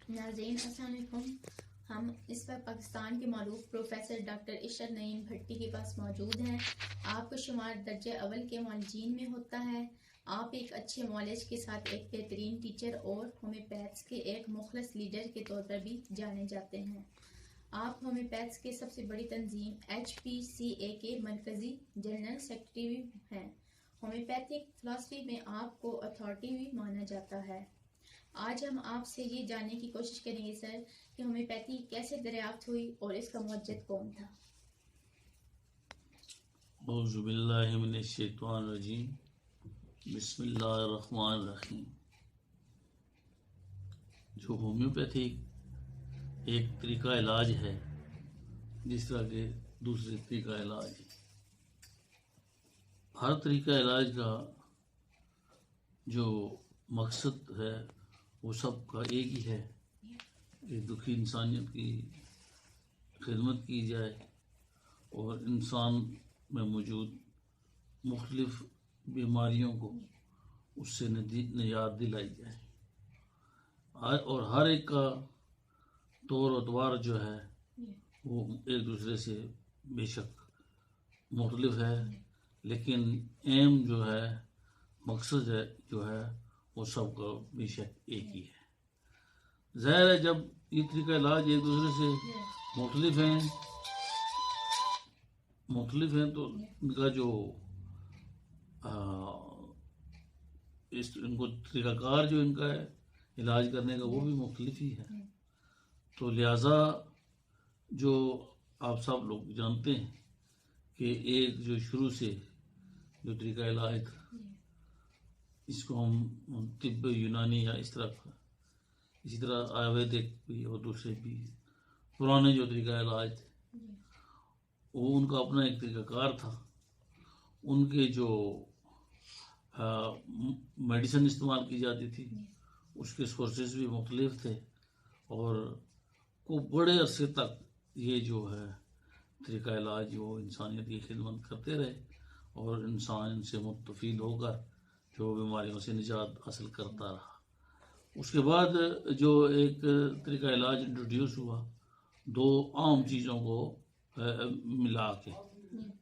ناظرین السلام علیکم. ہم اس وقت پاکستان کے معروف پروفیسر ڈاکٹر عشرت نعیم بھٹی کے پاس موجود ہیں. آپ کو شمار درجہ اول کے معالجین میں ہوتا ہے. آپ ایک اچھے معالج کے ساتھ ایک بہترین ٹیچر اور ہومیوپیتھس کے ایک مخلص لیڈر کے طور پر بھی جانے جاتے ہیں. آپ ہومیوپیتھس کے سب سے بڑی تنظیم HPCA کے مرکزی جنرل سیکرٹری بھی ہیں. ہومیوپیتھک فلاسفی میں آپ کو اتھارٹی بھی مانا جاتا ہے. آج ہم آپ سے یہ جاننے کی کوشش کریں گے سر کہ ہومیوپیتھی کیسے دریافت ہوئی اور اس کا موجد کون تھا. اعوذ باللہ من الشیطان الرجیم. بسم اللہ الرحمن الرحیم. جو ہومیوپیتھی ایک طریقہ علاج ہے جس طرح کے دوسرے طریقہ علاج ہے. ہر طریقہ علاج کا جو مقصد ہے وہ سب کا ایک ہی ہے کہ دکھی انسانیت کی خدمت کی جائے اور انسان میں موجود مختلف بیماریوں کو اس سے نجات دلائی جائے. اور ہر ایک کا طور و ادوار جو ہے وہ ایک دوسرے سے بے شک مختلف ہے، لیکن ایم جو ہے مقصد ہے جو ہے وہ سب کا بے شک ایک ہی ہے. ظاہر ہے جب یہ طریقہ علاج ایک دوسرے سے مختلف ہیں تو ان کا جو ان کو طریقہ کار جو ان کا ہے علاج کرنے کا وہ بھی مختلف ہی ہے. تو لہٰذا جو آپ سب لوگ جانتے ہیں کہ ایک جو شروع سے جو طریقہ علاج تھا اس کو ہم طب یونانی یا اسی طرح آیویدک بھی اور دوسرے بھی پرانے جو طریقہ علاج تھے وہ ان کا اپنا ایک طریقہ کار تھا. ان کے جو میڈیسن استعمال کی جاتی تھی اس کے سورسز بھی مختلف تھے اور کو بڑے عرصے تک یہ جو ہے طریقہ علاج وہ انسانیت کی خدمت کرتے رہے اور انسان ان سے مستفید ہو کر جو بیماریوں سے نجات حاصل کرتا رہا. اس کے بعد جو ایک طریقہ علاج انٹروڈیوس ہوا دو عام چیزوں کو ملا کے،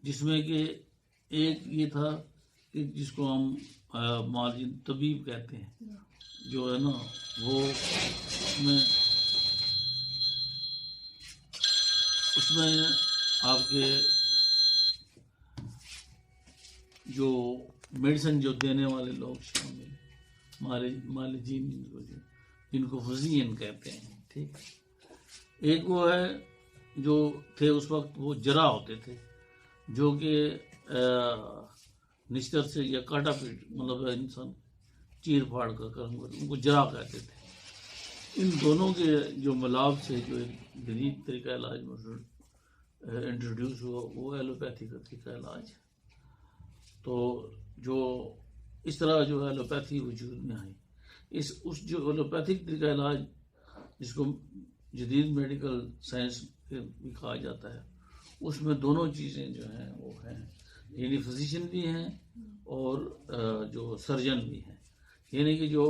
جس میں کہ ایک یہ تھا کہ جس کو ہم معالج طبیب کہتے ہیں جو ہے نا وہ اس میں آپ کے جو میڈیسن جو دینے والے لوگ شامل معالجین جن کو فزین کہتے ہیں. ٹھیک، ایک وہ ہے جو تھے اس وقت وہ جراح ہوتے تھے جو کہ نشتر سے یا کاٹا پیٹ مطلب انسان چیر پھاڑ کا کام کرتے ان کو جراح کہتے تھے. ان دونوں کے جو ملاپ سے جو ایک جدید طریقہ علاج انٹروڈیوس ہوا وہ ایلوپیتھی کا طریقہ علاج ہے. تو جو اس طرح جو ایلوپیتھی وجود میں آئی اس جو ایلوپیتھک طریقہ علاج جس کو جدید میڈیکل سائنس بھی کہا جاتا ہے اس میں دونوں چیزیں جو ہیں وہ ہیں، یعنی فزیشین بھی ہیں اور جو سرجن بھی ہیں. یعنی کہ جو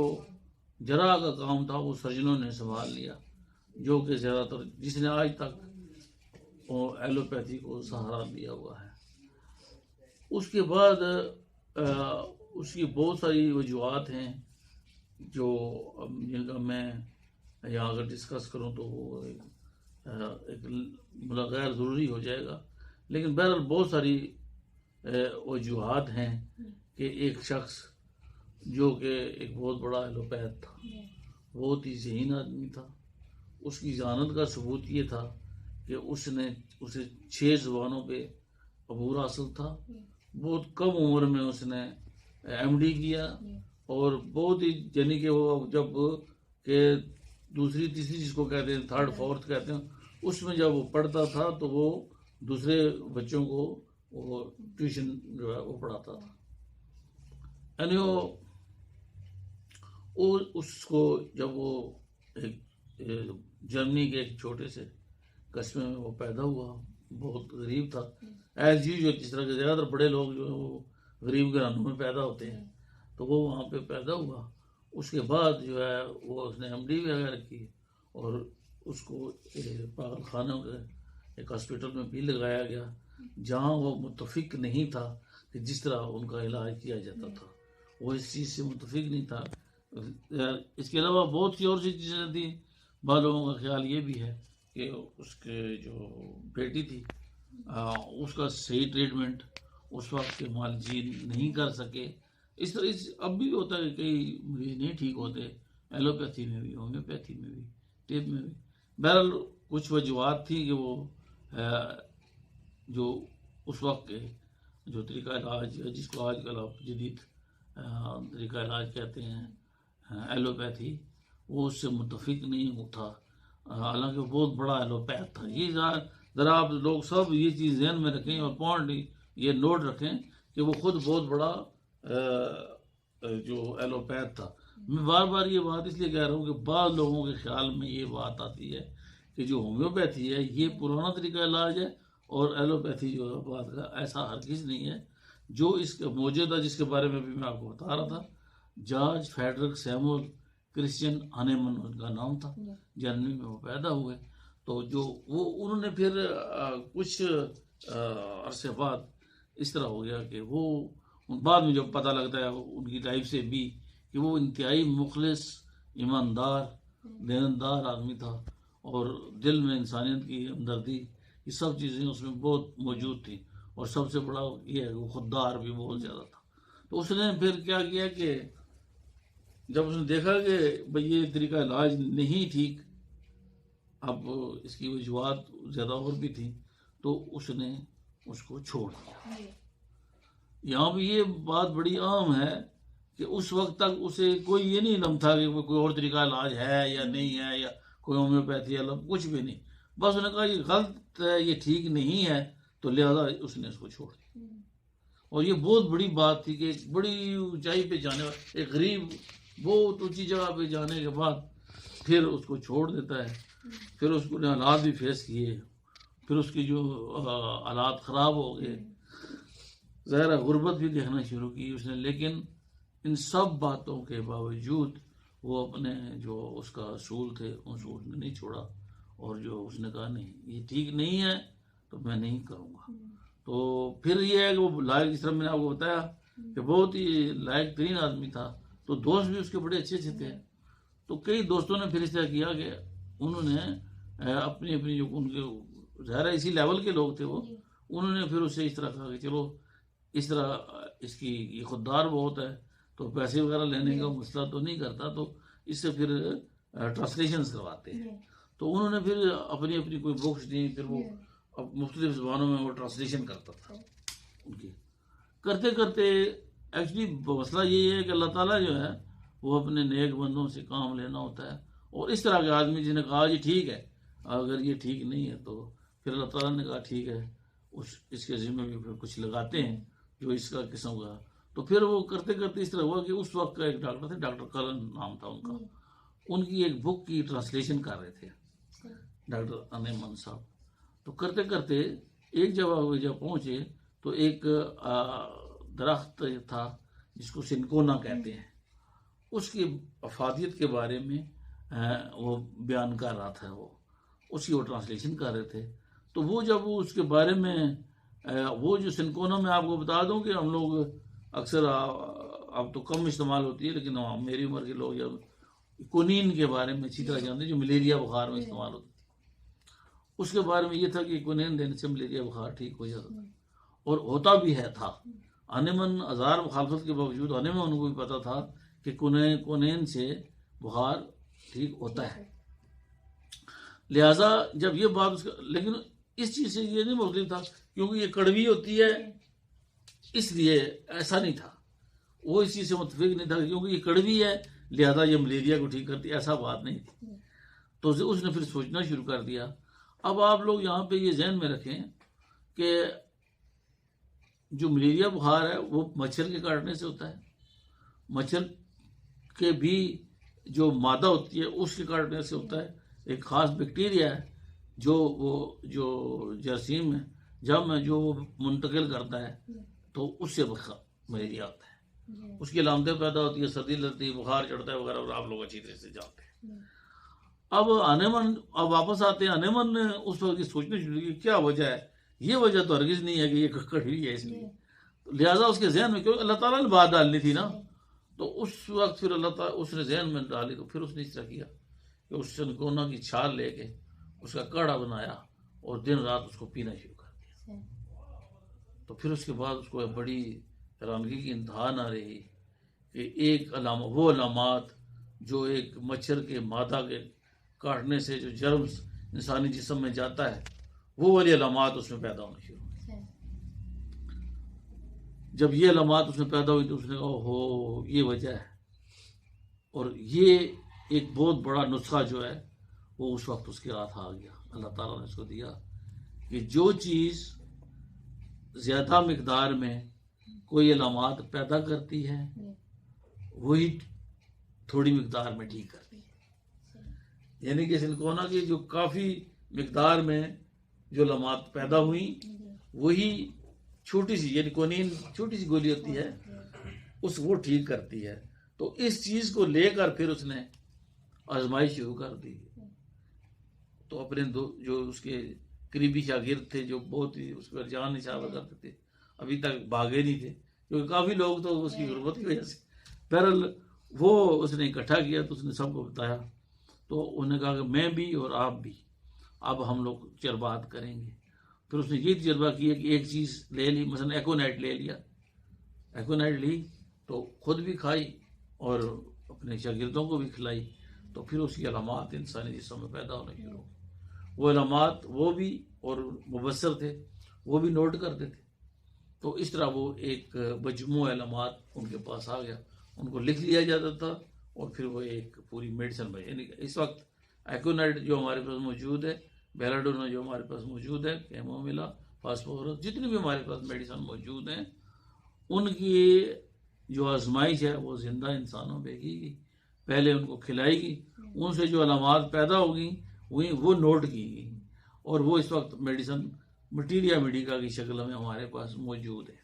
جراح کا کام تھا وہ سرجنوں نے سنبھال لیا جو کہ زیادہ تر جس نے آج تک وہ ایلوپیتھی کو سہارا دیا ہوا ہے. اس کے بعد اس کی بہت ساری وجوہات ہیں جو جن کا میں یہاں اگر ڈسکس کروں تو وہ ایک غیر ضروری ہو جائے گا، لیکن بہرحال بہت ساری وجوہات ہیں کہ ایک شخص جو کہ ایک بہت بڑا ایلوپیتھ تھا، بہت ہی ذہین آدمی تھا، اس کی ذہانت کا ثبوت یہ تھا کہ اسے 6 زبانوں پہ عبور حاصل تھا. بہت کم عمر میں اس نے MD کیا اور بہت ہی یعنی کہ وہ جب کہ دوسری تیسری جس کو کہتے ہیں تھرڈ فورتھ کہتے ہیں اس میں جب وہ پڑھتا تھا تو وہ دوسرے بچوں کو وہ ٹیوشن جو ہے وہ پڑھاتا تھا. یعنی وہ اس کو جب وہ ایک جرمنی کے ایک چھوٹے سے قصبے میں وہ پیدا ہوا، بہت غریب تھا ایز یوزول، جس طرح کے زیادہ تر بڑے لوگ جو ہیں وہ غریب گھرانوں میں پیدا ہوتے ہیں تو وہ وہاں پہ پیدا ہوا. اس کے بعد جو ہے وہ اس نے MD وغیرہ کی اور اس کو پاگل خانوں کے ایک ہاسپٹل میں بھی لگایا گیا جہاں وہ متفق نہیں تھا کہ جس طرح ان کا علاج کیا جاتا تھا، وہ اس چیز سے متفق نہیں تھا۔ اس کے علاوہ بہت سی اور سی چیزیں تھیں۔ بعض لوگوں کا خیال یہ بھی ہے کہ اس کے جو بیٹی تھی اس کا صحیح ٹریٹمنٹ اس وقت کے معالجین نہیں کر سکے۔ اس طرح اب بھی ہوتا ہے کہ کئی مریض نہیں ٹھیک ہوتے، ایلوپیتھی میں بھی، ہومیوپیتھی میں بھی، ٹیپ میں بھی۔ بہرحال کچھ وجوہات تھی کہ وہ جو اس وقت کے جو طریقہ علاج جس کو آج کل آپ جدید طریقہ علاج کہتے ہیں ایلوپیتھی، وہ اس سے متفق نہیں تھا، حالانکہ وہ بہت بڑا ایلوپیتھ تھا۔ یہ ذرا آپ لوگ سب یہ چیز ذہن میں رکھیں اور پوائنٹ یہ نوٹ رکھیں کہ وہ خود بہت بڑا جو ایلوپیتھ تھا۔ میں بار بار یہ بات اس لیے کہہ رہا ہوں کہ بعض لوگوں کے خیال میں یہ بات آتی ہے کہ جو ہومیوپیتھی ہے یہ پرانا طریقہ علاج ہے اور ایلوپیتھی جو ہے بات کا ایسا ہرگز نہیں ہے۔ جو اس کا موجودہ جس کے بارے میں بھی میں آپ کو بتا رہا تھا، جارج فریڈرک سیموئل کرسچین ہانیمن ان کا نام تھا، جرمنی میں وہ پیدا ہوئے۔ تو جو وہ انہوں نے پھر کچھ عرصے بعد اس طرح ہو گیا کہ وہ بعد میں جب پتہ لگتا ہے ان کی لائف سے بھی کہ وہ انتہائی مخلص، ایماندار، دیندار آدمی تھا اور دل میں انسانیت کی ہمدردی، یہ سب چیزیں اس میں بہت موجود تھیں، اور سب سے بڑا یہ ہے کہ وہ خوددار بھی بہت زیادہ تھا۔ تو اس نے پھر کیا کیا کہ جب اس نے دیکھا کہ بھئی یہ طریقہ علاج نہیں ٹھیک، اب اس کی وجوہات زیادہ اور بھی تھیں، تو اس نے اس کو چھوڑ دیا۔ یہاں بھی یہ بات بڑی عام ہے کہ اس وقت تک اسے کوئی یہ نہیں علم تھا کہ کوئی اور طریقہ علاج ہے یا نہیں ہے، یا کوئی ہومیوپیتھی علم، کچھ بھی نہیں۔ بس انہوں نے کہا یہ غلط ہے، یہ ٹھیک نہیں ہے، تو لہذا اس نے اس کو چھوڑ دیا۔ اور یہ بہت بڑی بات تھی کہ ایک بڑی اونچائی پہ جانے والا ایک غریب بہت اونچی جگہ پہ جانے کے بعد پھر اس کو چھوڑ دیتا ہے۔ پھر اس کو حالات بھی فیس کیے، پھر اس کی جو حالات خراب ہو گئے، ظاہر غربت بھی دیکھنا شروع کی اس نے، لیکن ان سب باتوں کے باوجود وہ اپنے جو اس کا اصول تھے ان اصول نے نہیں چھوڑا، اور جو اس نے کہا نہیں یہ ٹھیک نہیں ہے تو میں نہیں کروں گا۔ تو پھر یہ ہے کہ وہ لائق، جس طرح میں نے آپ کو بتایا کہ بہت ہی لائق ترین آدمی تھا، تو دوست بھی اس کے بڑے اچھے تھے۔ تو کئی دوستوں نے پھر اس طرح کیا کہ انہوں نے اپنی اپنی جو ان کے ظاہر اسی لیول کے لوگ تھے وہ، انہوں نے پھر اسے اس طرح کہا کہ چلو اس طرح اس کی یہ خوددار بہت ہے تو پیسے وغیرہ لینے کا مسئلہ تو نہیں کرتا، تو اس سے پھر ٹرانسلیشنز کرواتے ہیں۔ تو انہوں نے پھر اپنی اپنی کوئی بکس دی، پھر وہ اب مختلف زبانوں میں وہ ٹرانسلیشن کرتا تھا ان کی۔ کرتے کرتے ایکچولی مسئلہ یہی ہے کہ اللہ تعالیٰ جو ہے وہ اپنے نیک بندوں سے کام لینا ہوتا ہے، اور اس طرح کے آدمی جس نے کہا جی ٹھیک ہے، اگر یہ ٹھیک نہیں ہے تو پھر اللہ تعالیٰ نے کہا ٹھیک ہے، اس کے ذمہ بھی پھر کچھ لگاتے ہیں جو اس کا قسم کا۔ تو پھر وہ کرتے کرتے اس طرح ہوا کہ اس وقت کا ایک ڈاکٹر تھے، ڈاکٹر کلن نام تھا ان کا، ان کی ایک بک کی ٹرانسلیشن کر رہے تھے ڈاکٹر ہانیمن صاحب۔ تو کرتے کرتے ایک جگہ جب پہنچے تو ایک درخت تھا جس کو سنکونا کہتے ہیں، اس کی افادیت کے بارے میں وہ بیان کر رہا تھا، وہ اس کی وہ ٹرانسلیشن کر رہے تھے۔ تو وہ جب وہ اس کے بارے میں وہ جو سنکونا میں آپ کو بتا دوں کہ ہم لوگ اکثر اب تو کم استعمال ہوتی ہے، لیکن میری عمر کے لوگ جب کونین کے بارے میں اچھی طرح جانتے ہیں جو ملیریا بخار میں استعمال ہوتی ہے، اس کے بارے میں یہ تھا کہ کونین دینے سے ملیریا بخار ٹھیک ہو جاتا تھا، اور ہوتا بھی ہے تھا۔ ہانیمن ہزار مخالفت کے باوجود ہانیمن کو بھی پتا تھا کہ کونین سے بخار ٹھیک ہوتا ہے۔ لہٰذا جب یہ بات لیکن اس چیز سے یہ نہیں مختلف تھا کیونکہ یہ کڑوی ہوتی ہے اس لیے ایسا نہیں تھا، وہ اس چیز سے متفق نہیں تھا کیونکہ یہ کڑوی ہے لہذا یہ ملیریا کو ٹھیک کرتی، ایسا بات نہیں تھی۔ تو اس نے پھر سوچنا شروع کر دیا۔ اب آپ لوگ یہاں پہ یہ ذہن میں رکھیں کہ جو ملیریا بخار ہے وہ مچھر کے کاٹنے سے ہوتا ہے، مچھر کے بھی جو مادہ ہوتی ہے اس کے کاٹنے سے ہوتا ہے، ایک خاص بیکٹیریا ہے جو جراثیم ہے جب میں جو منتقل کرتا ہے تو اس سے ملیریا ہوتا ہے، اس کی علامتیں پیدا ہوتی ہے، سردی لگتی ہے، بخار چڑھتا ہے وغیرہ، اور آپ لوگ اچھی طرح سے جانتے ہیں۔ اب انیمن اب واپس آتے ہیں، انیمن نے اس وقت یہ سوچنے شروع کی کیا وجہ ہے، یہ وجہ تو ہرگز نہیں ہے کہ یہ کڑی ہے اس لیے، لہٰذا اس کے ذہن میں کیوں اللہ تعالیٰ نے بات ڈالنی تھی نا، تو اس وقت پھر اللہ تعالیٰ اس نے ذہن میں ڈالی، تو پھر اس نے اس طرح کیا کہ اس چنکونا کی چھال لے کے اس کا کاڑھا بنایا اور دن رات اس کو پینا شروع کر دیا۔ تو پھر اس کے بعد اس کو بڑی حیرانگی کی انتہا نہ رہی کہ ایک علامہ، وہ علامات جو ایک مچھر کے مادہ کے کاٹنے سے جو جرمز انسانی جسم میں جاتا ہے، وہ والی علامات اس میں پیدا ہونا شروع ہوئی۔ جب یہ علامات اس میں پیدا ہوئی تو اس نے کہا ہو یہ وجہ ہے، اور یہ ایک بہت بڑا نسخہ جو ہے وہ اس وقت اس کے ہاتھ آ گیا، اللہ تعالیٰ نے اس کو دیا کہ جو چیز زیادہ مقدار میں کوئی علامات پیدا کرتی ہے وہی تھوڑی مقدار میں ٹھیک کرتی ہے، یعنی کہ سنکونا کی جو کافی مقدار میں جو علامات پیدا ہوئی وہی چھوٹی سی، یعنی کونین چھوٹی سی گولی ہوتی ہے اس وہ ٹھیک کرتی ہے۔ تو اس چیز کو لے کر پھر اس نے آزمائش شروع کر دی، تو اپنے جو اس کے قریبی شاگرد تھے جو بہت ہی اس پر جان نثار کرتے تھے، ابھی تک بھاگے نہیں تھے کیونکہ کافی لوگ تو اس کی غربت کی وجہ سے، بہرحال وہ اس نے اکٹھا کیا تو اس نے سب کو بتایا، تو انہوں نے کہا کہ میں بھی اور آپ بھی اب ہم لوگ تجربات کریں گے۔ پھر اس نے یہ تجربہ کیا کہ ایک چیز لے لی، مثلا ایکونائٹ لے لیا، ایکونائٹ لی تو خود بھی کھائی اور اپنے شاگردوں کو بھی کھلائی، تو پھر اس کی علامات انسانی جسم میں پیدا ہونے شروع ہو۔ وہ علامات وہ بھی اور مبصر تھے وہ بھی نوٹ کرتے تھے، تو اس طرح وہ ایک مجموعہ علامات ان کے پاس آ گیا، ان کو لکھ لیا جاتا تھا اور پھر وہ ایک پوری میڈیسن بنی۔ یعنی اس وقت ایکونائٹ جو ہمارے پاس موجود ہے، بیلاڈونا جو ہمارے پاس موجود ہے، کیموملا، فاسفورس، جتنی بھی ہمارے پاس میڈیسن موجود ہیں، ان کی جو آزمائش ہے وہ زندہ انسانوں پہ کی گئی، پہلے ان کو کھلائی گئی، ان سے جو علامات پیدا ہوگی وہ نوٹ کی گئی، اور وہ اس وقت میڈیسن مٹیریا میڈیکا کی شکل میں ہمارے پاس موجود ہے۔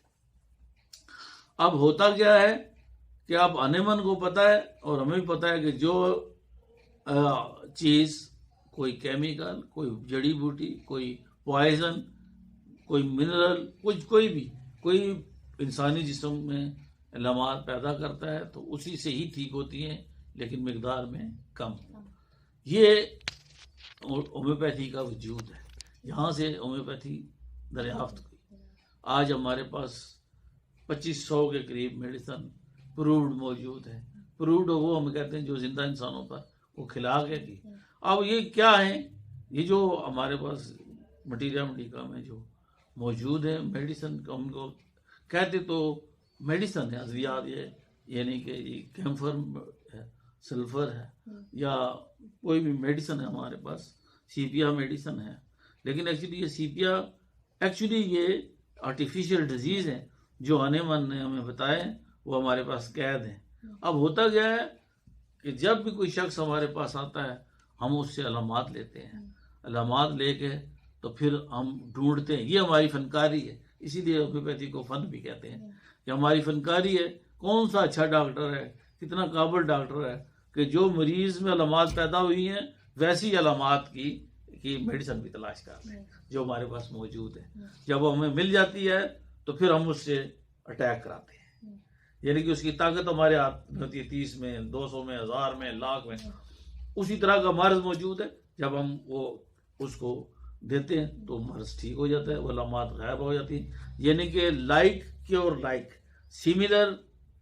اب ہوتا کیا ہے کہ اب انیمن کو پتہ ہے اور ہمیں بھی پتہ ہے کہ جو چیز، کوئی کیمیکل، کوئی جڑی بوٹی، کوئی پوائزن، کوئی منرل، کوئی انسانی جسم میں علامات پیدا کرتا ہے تو اسی سے ہی ٹھیک ہوتی ہیں، لیکن مقدار میں کم۔ یہ ہومیوپیتھی کا وجود ہے، یہاں سے ہومیوپیتھی دریافت ہوئی۔ آج ہمارے پاس 2500 کے قریب میڈیسن پرووڈ موجود ہے، پرووڈ وہ ہم کہتے ہیں جو زندہ انسانوں پر وہ کھلا کے دی۔ اب یہ کیا ہے، یہ جو ہمارے پاس مٹیریا میڈیکا میں جو موجود ہے میڈیسن، ہم کو کہتے تو میڈیسن ہے، ادویات، یعنی کہ یہ کیمفر ہے، سلفر ہے، یا کوئی بھی میڈیسن ہے ہمارے پاس، سیپیا میڈیسن ہے، لیکن ایکچولی یہ سیپیا یہ آرٹیفیشل ڈیزیز ہے جو انیمن نے ہمیں بتایا ہے، وہ ہمارے پاس قید ہیں۔ اب ہوتا کیا ہے کہ جب بھی کوئی شخص ہمارے پاس آتا ہے ہم اس سے علامات لیتے ہیں، علامات لے کے تو پھر ہم ڈھونڈتے ہیں، یہ ہماری فنکاری ہے، اسی لیے ہومیوپیتھی کو فن بھی کہتے ہیں کہ ہماری فنکاری ہے، کون سا اچھا ڈاکٹر ہے، کتنا قابل ڈاکٹر ہے کہ جو مریض میں علامات پیدا ہوئی ہیں ویسی علامات کی میڈیسن بھی تلاش کر رہے ہیں جو ہمارے پاس موجود ہے۔ جب وہ ہمیں مل جاتی ہے تو پھر ہم اس سے اٹیک کراتے ہیں، یعنی کہ اس کی طاقت ہمارے ہاتھ میں ہوتی ہے، 30 میں، 200 میں، 1000 میں، لاکھ میں، اسی طرح کا مرض موجود ہے۔ جب ہم وہ اس کو دیتے ہیں تو مرض ٹھیک ہو جاتا ہے، وہ علامات غائب ہو جاتی ہیں، یعنی کہ لائک کیور لائک، سیملر،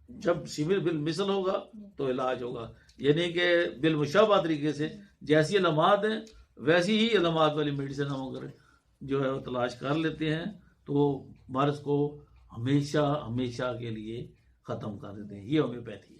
جب سیملر بالمثل ہوگا تو علاج ہوگا، یعنی کہ بالمشابہ طریقے سے جیسی علامات ہیں ویسی ہی علامات والی میڈیسن ہم اگر جو ہے وہ تلاش کر لیتے ہیں تو مرض کو ہمیشہ کے لیے ختم کر دیتے ہیں۔ یہ ہومیوپیتھی ہے۔